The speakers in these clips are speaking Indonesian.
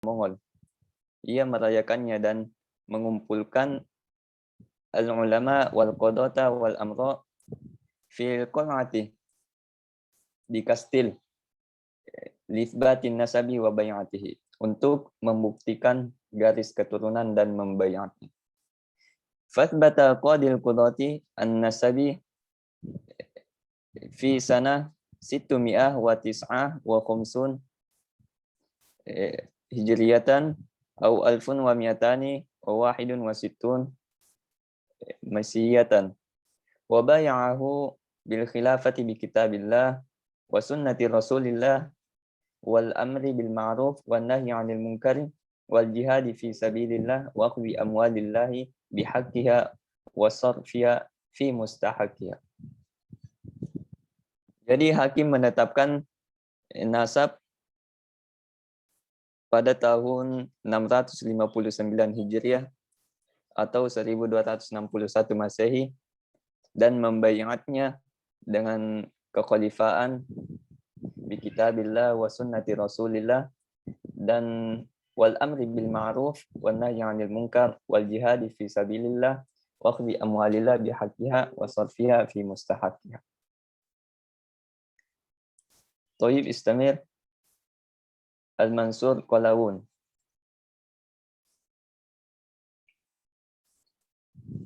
Mongol. Ia merayakannya dan mengumpulkan al-ulama wal qadata wal amra fil qal'ati di kastil lisbatin nasabi wa bay'atihi untuk membuktikan garis keturunan dan membayatnya. Fathbata qadil qudati an-nasabi fi sana 609 hijriyatan atau 1261 masiyatan wa bay'ahu bil khilafati bi kitabillah wa sunnati rasulillah wal amri bil ma'ruf wan nahyi 'anil munkar wal jihadi fi sabilillah wa akhdhi amwalillahi bihaqqiha wa sarfiha fi mustahaqqiha. Jadi hakim menetapkan nasab pada tahun 659 Hijriah atau 1261 Masehi dan membaiatnya dengan kekhalifaan bi kitabillah wa sunnati rasulillah dan wal amri bil ma'ruf wan nahyi 'anil munkar wal jihadi fi sabilillah wa akhdhi amwalillah bihaqqiha wa sarfiha fi mustahaqqiha. Thayyib istamir. Al-Mansur Qalawun.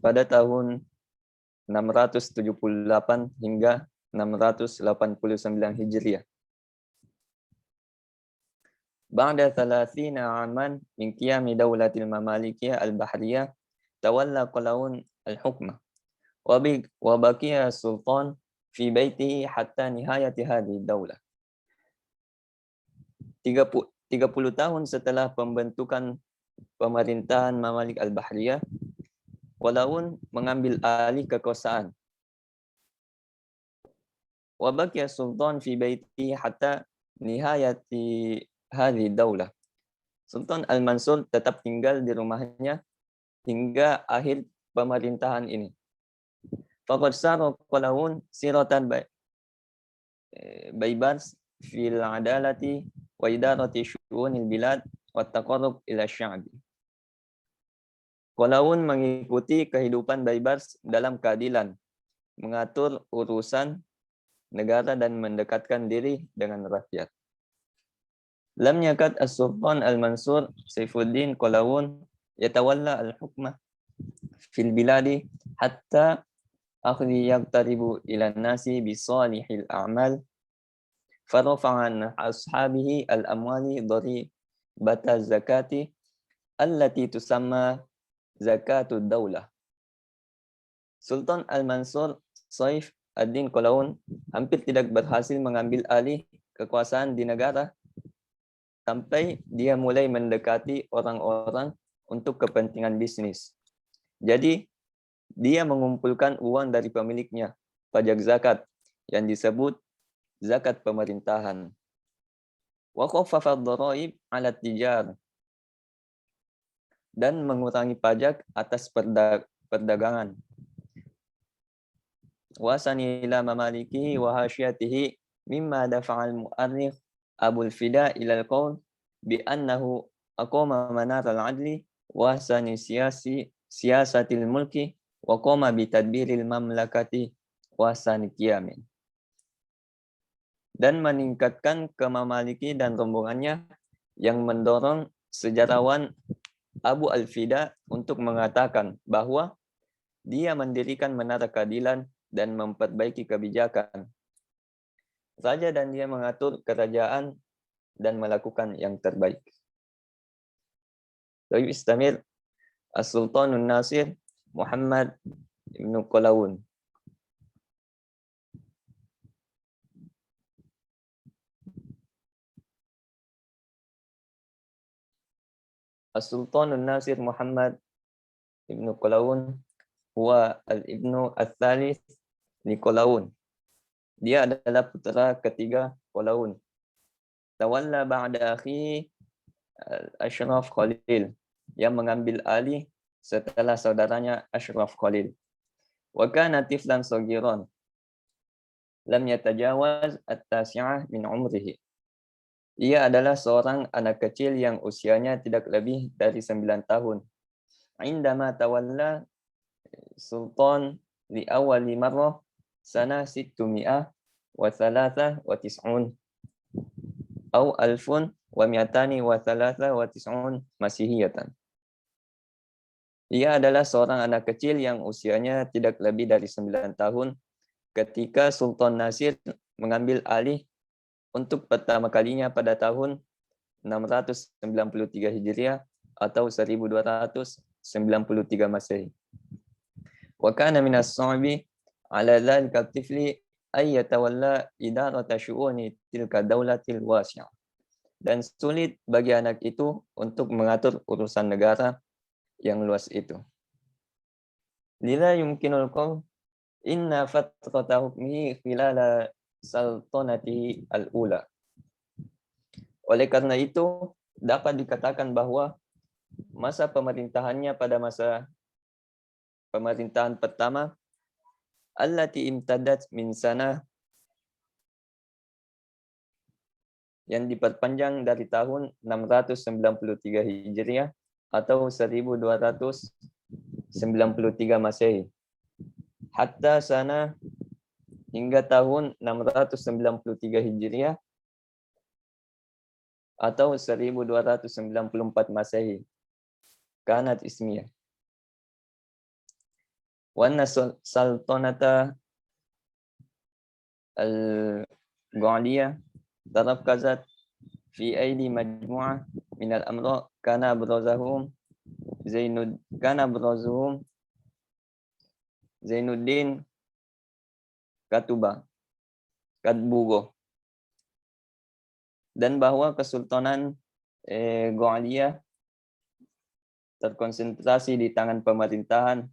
Pada tahun 678 hingga 689 Hijriah. Ba'da 30 aman min qiyami dawlatil Mamalikiyah al-Bahriyah tawalla Qalawun al-hukma wa baqiya sultan fi baitihi hatta nihayati hadhihi daulah. 30 tahun setelah pembentukan pemerintahan Mamalik al-Bahriyah, Qalawun mengambil alih kekuasaan. Wa baqiya sultan fi baitihi hatta nihayati hadhihi daulah. Sultan Al-Mansur tetap tinggal di rumahnya hingga akhir pemerintahan ini. Faqad sara Qalawun siratan Baybars fil adalati wa idarati syu'unil bilad wa taqarrub ila sya'bi. Qalawun mengikuti kehidupan Baybars dalam keadilan, mengatur urusan negara dan mendekatkan diri dengan rakyat. Lam yakad as-Sultan Al-Mansur Saifuddin Qalawun yatawalla al-hukma fil biladi hatta akhri yaqtaribu ila nasi bi salihil a'mal farafa'an ashabihi al-amwali daribata zakati allati tusamma zakatud daulah. Sultan Al-Mansur Saif ad-Din Qalawun hampir tidak berhasil mengambil alih kekuasaan di negara sampai dia mulai mendekati orang-orang untuk kepentingan bisnis. Jadi, dia mengumpulkan uang dari pemiliknya, pajak zakat, yang disebut zakat pemerintahan. Wa khaffafa ad-dharaib 'ala tijar, dan mengurangi pajak atas perdagangan. Wa sanila mamaliki wa hasyatihi mimma dafa'al mu'arrikh Abul Fida ila al-qawl bi annahu aqama manar al-'adli wa sani siyasatil mulki wa qama bi tadbiril mamlakati wa sani qiyamin. Dan meningkatkan ke Mamaliki dan rombongannya yang mendorong sejarawan Abu Al-Fida untuk mengatakan bahwa dia mendirikan menara keadilan dan memperbaiki kebijakan raja dan dia mengatur kerajaan dan melakukan yang terbaik. Lalu istamir As-Sultanun Nasir Muhammad ibn Qalawun. As-Sultanun Nasir Muhammad ibn Qalawun huwa al-ibnu al-thalith li Qalawun. Dia adalah putra ketiga Qalawun. Tawalla ba'da akhi Ashraf Khalil, yang mengambil alih setelah saudaranya Ashraf Khalil. Wa kana tiflan saghiran lam yatajawaz at-tasi'ah min umrihi. Ia adalah seorang anak kecil yang usianya tidak lebih dari 9 tahun. Indama tawalla sultan li awali marrah sana 693 atau alfun wa mi'atani wa thalatha wa tis'un masihiyatan. Ia adalah seorang anak kecil yang usianya tidak lebih dari 9 tahun ketika Sultan Nasir mengambil alih untuk pertama kalinya pada tahun 693 Hijriah atau 1293 Masehi. Wa kana min as-sa'bi 'ala dhalika at-tifli ay yatawalla idarata syu'uni tilka daulatil wasi'ah. Dan sulit bagi anak itu untuk mengatur urusan negara yang luas itu. Lila yumkinul qawl inna fatrata hukmihi khilala saltanatihi al-ula. Oleh karena itu, dapat dikatakan bahwa masa pemerintahannya pada masa pemerintahan pertama allati imtadat min sana yang diperpanjang dari tahun 693 Hijriah atau 1293 Masehi hatta sana hingga tahun 693 Hijriah atau 1294 Masehi kanat ismiyah. Wa anna saltanata al-Ghaliyah tarakkazat fi aidi majmu'ah min al-amra kana abrazuhum Zainuddin Katbugo, dan bahwa Kesultanan Ghaliyah terkonsentrasi di tangan pemerintahan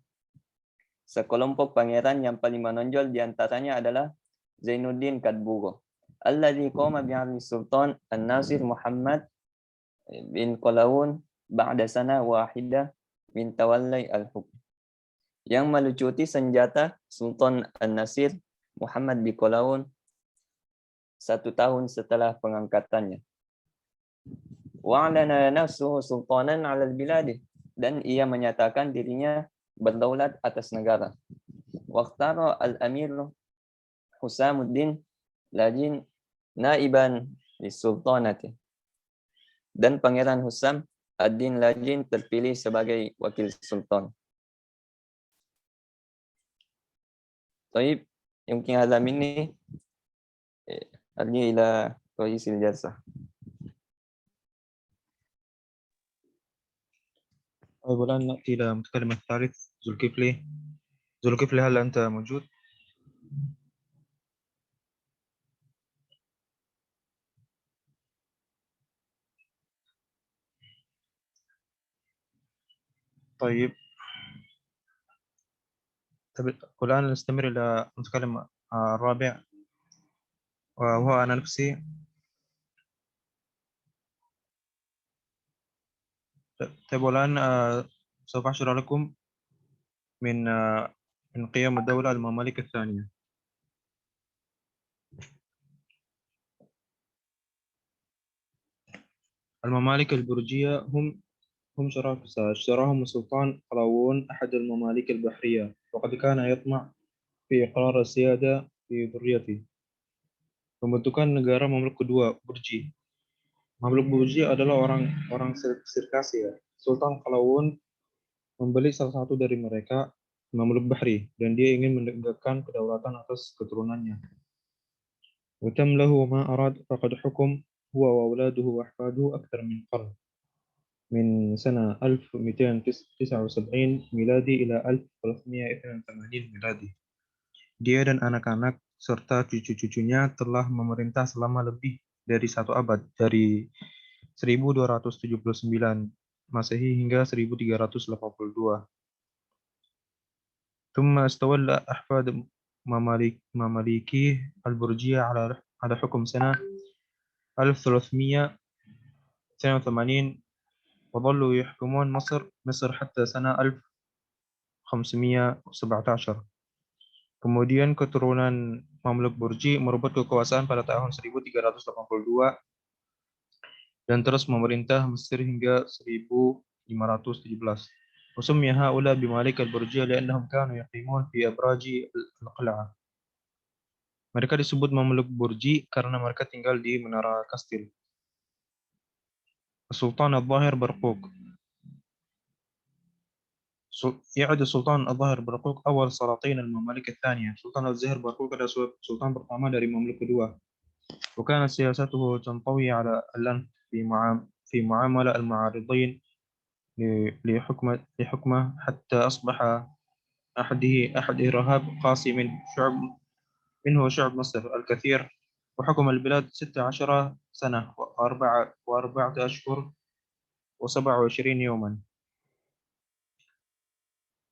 sekelompok pangeran yang paling menonjol diantaranya adalah Zainuddin Katbugo alladzi qama bi'ali Sultan An-Nasir Muhammad bin Qalawun ba'da sana wahidah min tawallai al-hukm, yang melucuti senjata Sultan An-Nasir Muhammad bin Qalawun 1 tahun setelah pengangkatannya. Wa'lana nafsuhu sultanan 'alal biladi, dan ia menyatakan dirinya berdaulat atas negara. Waqtara al-amir Husamuddin Lajin naiban lisultanati, dan Pangeran Husam ad-Din Lajin terpilih sebagai wakil sultan. Taib, yumkin hadha minni arji ila ra'isil jalsah. طيب والآن نأتي إلى المتكلم الثالث ذوالكفلي. ذوالكفلي، هل أنت موجود؟ طيب والآن نستمر إلى المتكلم الرابع وهو أنا نفسي. طيب والآن سوف أشرح لكم من قيم الدولة المماليك الثانية. الممالك البرجية هم اشتراهم السلطان قلاوون أحد المماليك البحرية، وقد كان يطمع في إقرار السيادة في ذريته. Pembentukan negara Mamluk kedua, Burji. Mamluk Burji adalah orang Sirkasi ya. Sultan Qalawun membeli salah satu dari mereka, Mamluk Bahri, dan dia ingin menegakkan kedaulatan atas keturunannya. وتم له ما أراد فقد حكم هو وأولاده وأحفاده أكثر من قرن، من سنة 1279 ميلادي إلى 1382 ميلادي. Dia dan anak-anak serta cucu-cucunya telah memerintah selama lebih dari 1 abad, dari 1279 Masehi hingga 1382. ثم استولى أحفاد مماليكي البرجية على حكم سنة 1382 وظلوا يحكمون مصر حتى سنة 1517. Kemudian keturunan Mamluk Burji merebut kekuasaan pada tahun 1382 dan terus memerintah Mesir hingga 1517. وسمي هؤلاء بمماليك البرجية لأنهم كانوا يقيمون في أبراج القلعة. Mereka disebut Mamluk Burji karena mereka tinggal di menara kastil. السلطان الظاهر برقوق. يعد السلطان الظاهر برقوق أول سلاطين الممالك الثانية. سلطان الظاهر برقوق adalah sultan pertama dari Mamluk kedua. وكانت سياسته تنطوي على الأنف في معاملة المعارضين لحكمه حتى أصبح أحد إرهاب قاسي منه شعب مصر الكثير، وحكم البلاد 16 سنة وأربعة أشهر و27 يوما.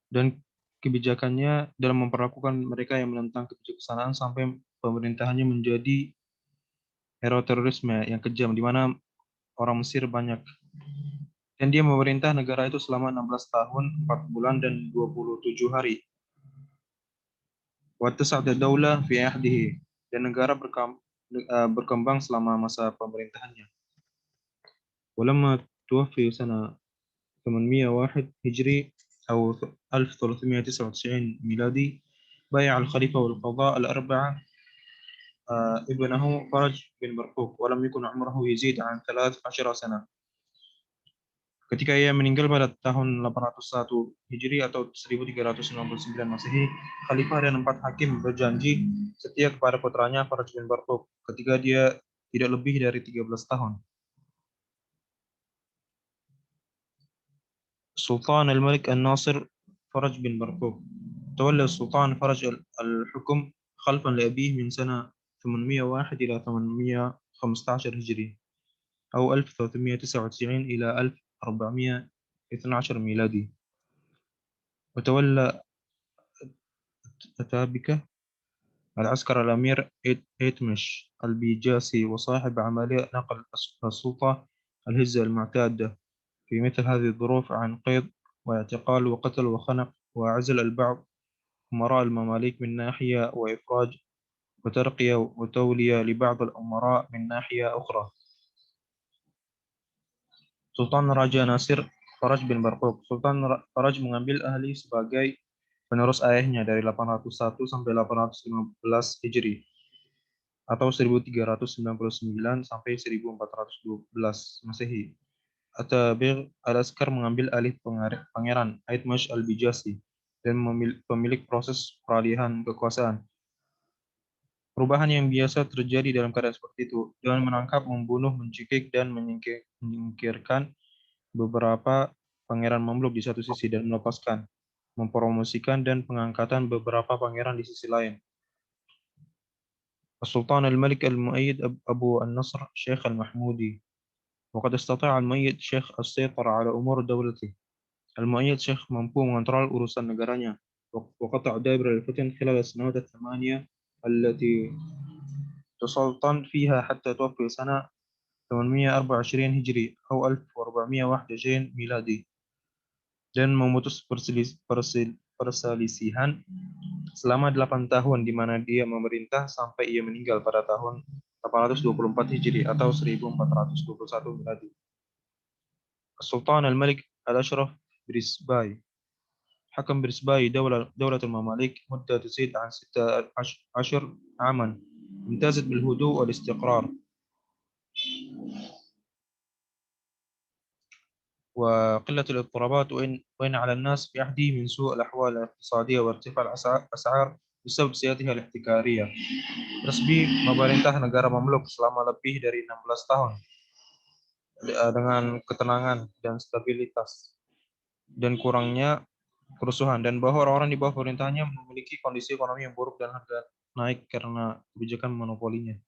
Dan kebijakannya dalam memperlakukan mereka yang menentang kebijaksanaan sampai pemerintahannya menjadi hero terorisme yang kejam di mana orang Mesir banyak. Dan dia memerintah negara itu selama 16 tahun, 4 bulan dan 27 hari. Wattasa'at ad-daulah fi ahdihi, dan negara berkembang selama masa pemerintahannya. Walamma tuwaffi sana 801 Hijri atau 1399 miladi, بايع الخليفة والقضاء الأربعة ابنه فرج بن برقوق ولم يكن عمره يزيد عن 13 سنة. Ketika ia meninggal pada tahun 801 Hijri atau 1399 Masehi, Khalifah dan 4 hakim berjanji setia kepada putranya Faraj bin Barquk ketika dia tidak lebih dari 13 tahun. Sultan al-Malik al-Nasir Faraj bin Barquk. تولى السلطان فرج الحكم خلفا لأبيه من سنة 801 إلى 815 هجري أو 1399 إلى 1412 ميلادي. وتولى أتابكة العسكر الأمير إيتمش البيجاسي وصاحب عملية نقل السلطة الهزة المعتادة في مثل هذه الظروف عن قيد واعتقال وقتل وخنق وعزل البعض أمراء المماليك من ناحية وإفراج وترقية وتولية لبعض الأمراء من ناحية أخرى. Sultan Raja Nasir Faraj bin Barquk. Sultan Faraj mengambil ahli sebagai penerus ayahnya dari 801 sampai 815 Hijri atau 1399 sampai 1412 Masehi. At-Tabir al-Askar mengambil alih Pangeran Aitmash al-Bijasi dan pemilik proses peralihan kekuasaan. Perubahan yang biasa terjadi dalam keadaan seperti itu, dengan menangkap, membunuh, mencekik, dan menyingkirkan beberapa pangeran Mamluk di satu sisi dan melepaskan, mempromosikan, dan pengangkatan beberapa pangeran di sisi lain. السلطان الملك المؤيد أبو النصر شيخ المحمودي. وقد استطاع المؤيد شيخ السيطرة على أمور دولته. المؤيد شيخ mampu mengontrol urusan negaranya. وقطع دابر الفتن خلال السنوات الثمانية التي تسلطن فيها حتى توفي سنة 824 هجري أو 1421 ميلادي. Dan memutus perselisihan selama 8 tahun di mana dia memerintah sampai ia meninggal pada tahun 824 Hijri atau 1421 Miladi. Sultan al-Malik al-Ashraf Brisbai. حكم برسباي دولة المماليك مدة تزيد عن 16 عاما امتازت بالهدوء والاستقرار وقلة الاضطرابات وإن على الناس في عهده من سوء الأحوال الاقتصادية وارتفاع الأسعار بسبب سيادتها الاحتكارية. Resmi memerintah negara Mamluk selama lebih dari 16 tahun dengan ketenangan dan stabilitas dan kurangnya kerusuhan, dan bahwa orang-orang di bawah pemerintahannya memiliki kondisi ekonomi yang buruk dan harga naik karena kebijakan monopolinya.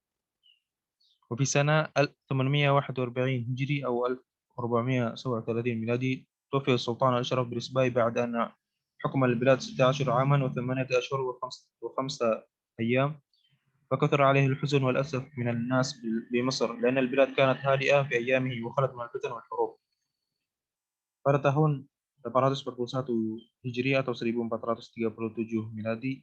وفي سنة 841 هجري أو 1437 ميلادي توفي السلطان الأشرف برسباي بعد أن حكم البلاد 16 عاما و8 أشهر وخمسة أيام. فكثر عليه الحزن والأسف من الناس بمصر لأن البلاد كانت هادئة في أيامه وخلت من الفتن والحروب. Pada tahun 841 Hijri atau 1437 Miladi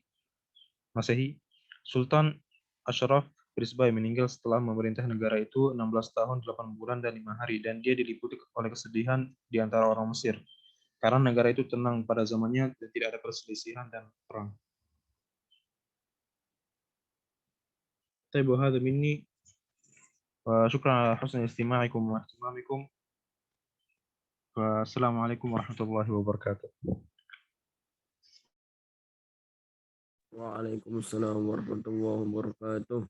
Masehi, Sultan Ashraf Brisbane meninggal setelah memerintah negara itu 16 tahun, 8 bulan, dan 5 hari, dan dia diliputi oleh kesedihan di antara orang Mesir. Karena negara itu tenang pada zamannya dan tidak ada perselisihan dan perang. طيب وهذا مني وشكرا على حسن استماعكم واهتمامكم والسلام عليكم ورحمة الله وبركاته. Waalaikumsalam warahmatullahi wabarakatuh.